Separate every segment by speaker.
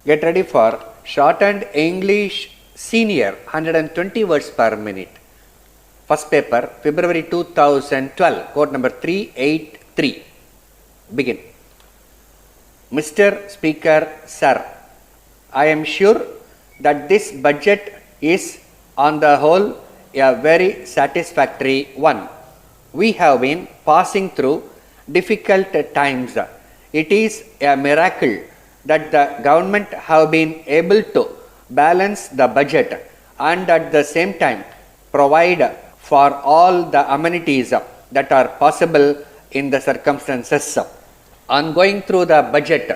Speaker 1: Get ready for shortened English senior 120 words per minute. First paper, February 2012, code number 383. Begin. Mr. Speaker, Sir, I am sure that this budget is on the whole a very satisfactory one. We have been passing through difficult times. It is a miracle that the government have been able to balance the budget and at the same time provide for all the amenities that are possible in the circumstances. On going through the budget,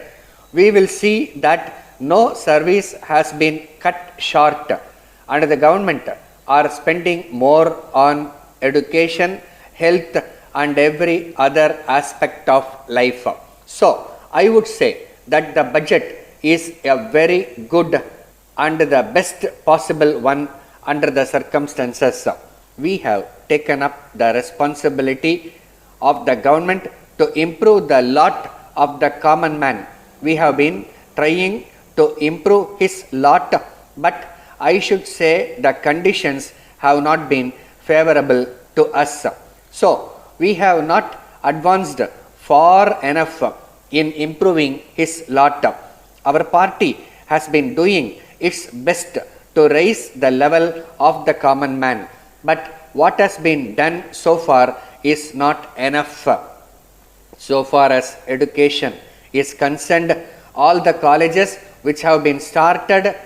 Speaker 1: we will see that no service has been cut short and the government are spending more on education, health and every other aspect of life. So, I would say that the budget is a very good and the best possible one under the circumstances. We have taken up the responsibility of the government to improve the lot of the common man. We have been trying to improve his lot, but I should say the conditions have not been favorable to us. So, we have not advanced far enough in improving his lot. Our party has been doing its best to raise the level of the common man, but what has been done so far is not enough. So far as education is concerned, all the colleges which have been started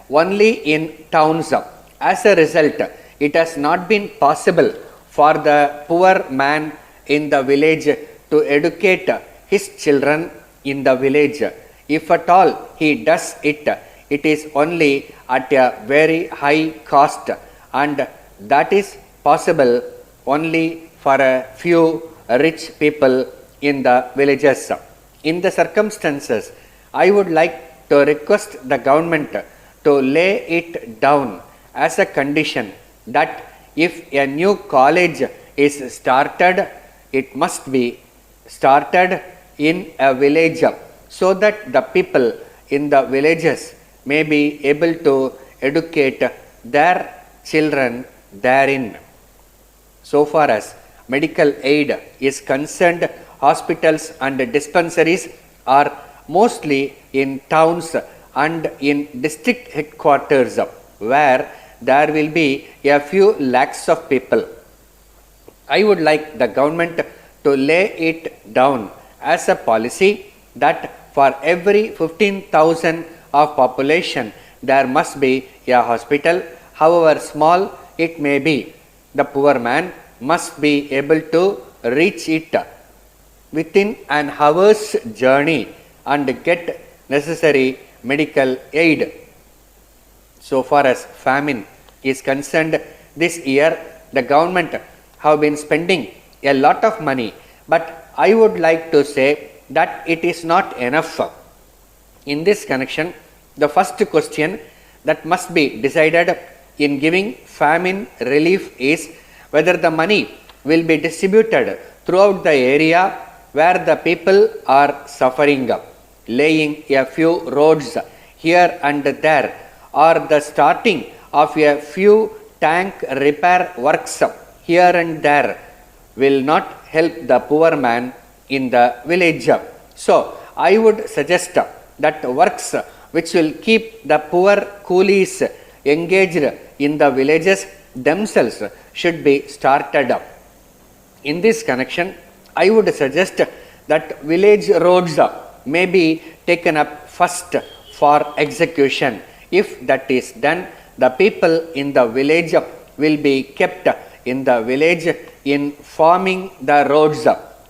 Speaker 1: only in towns. As a result, it has not been possible for the poor man in the village to educate his children in the village. If at all he does it, it is only at a very high cost, and that is possible only for a few rich people in the villages. In the circumstances, I would like to request the government to lay it down as a condition that if a new college is started, it must be started in a village so that the people in the villages may be able to educate their children therein. So far as medical aid is concerned, hospitals and dispensaries are mostly in towns and in district headquarters where there will be a few lakhs of people. I would like the government to lay it down as a policy that for every 15,000 of population there must be a hospital, however small it may be. The poor man must be able to reach it within an hour's journey and get necessary medical aid. So far as famine is concerned, this year the government have been spending a lot of money, but I would like to say that it is not enough. In this connection, the first question that must be decided in giving famine relief is whether the money will be distributed throughout the area where the people are suffering, laying a few roads here and there, or the starting of a few tank repair works here and there will not help the poor man in the village. So, I would suggest that works which will keep the poor coolies engaged in the villages themselves should be started up. In this connection, I would suggest that village roads may be taken up first for execution. If that is done, the people in the village will be kept in the village in forming the roads.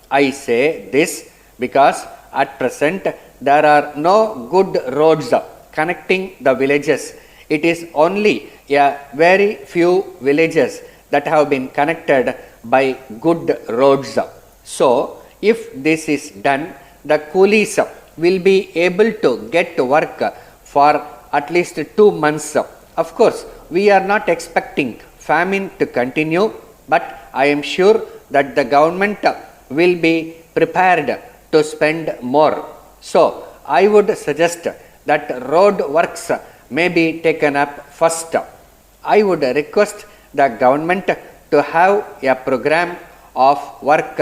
Speaker 1: I say this because at present there are no good roads connecting the villages. It is only a very few villages that have been connected by good roads. So, if this is done, the coolies will be able to get work for at least 2 months. Of course, we are not expecting famine to continue, but I am sure that the government will be prepared to spend more. So, I would suggest that road works may be taken up first. I would request the government to have a program of work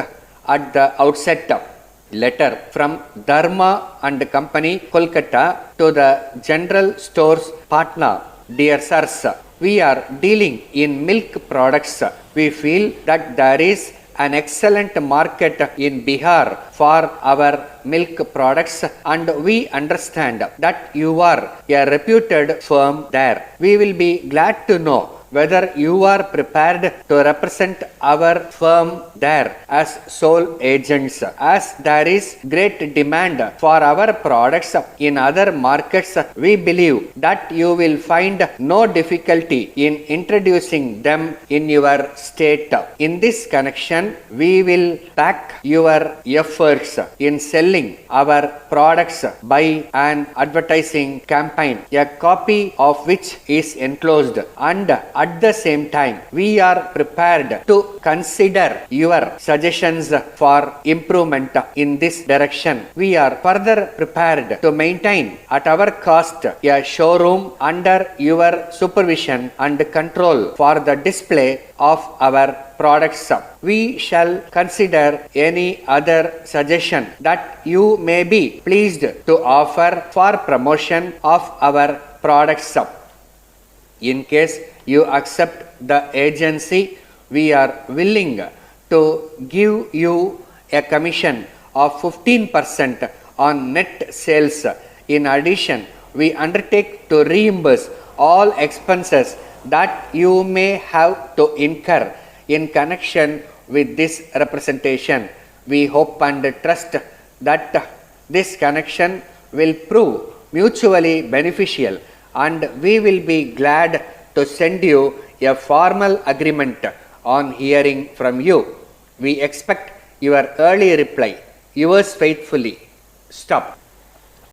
Speaker 1: at the outset. Letter from Dharma and Company, Kolkata, to the General Stores Patna. Dear sirs, we are dealing in milk products. We feel that there is an excellent market in Bihar for our milk products, and we understand that you are a reputed firm there. We will be glad to know whether you are prepared to represent our firm there as sole agents, as there is great demand for our products in other markets. We believe that you will find no difficulty in introducing them in your state. In this connection, we will back your efforts in selling our products by an advertising campaign, a copy of which is enclosed, and at the same time, we are prepared to consider your suggestions for improvement in this direction. We are further prepared to maintain at our cost a showroom under your supervision and control for the display of our products. We shall consider any other suggestion that you may be pleased to offer for promotion of our products. In case you accept the agency, we are willing to give you a commission of 15% on net sales. In addition, we undertake to reimburse all expenses that you may have to incur in connection with this representation. We hope and trust that this connection will prove mutually beneficial, and we will be glad to send you a formal agreement on hearing from you. We expect your early reply. Yours faithfully. Stop.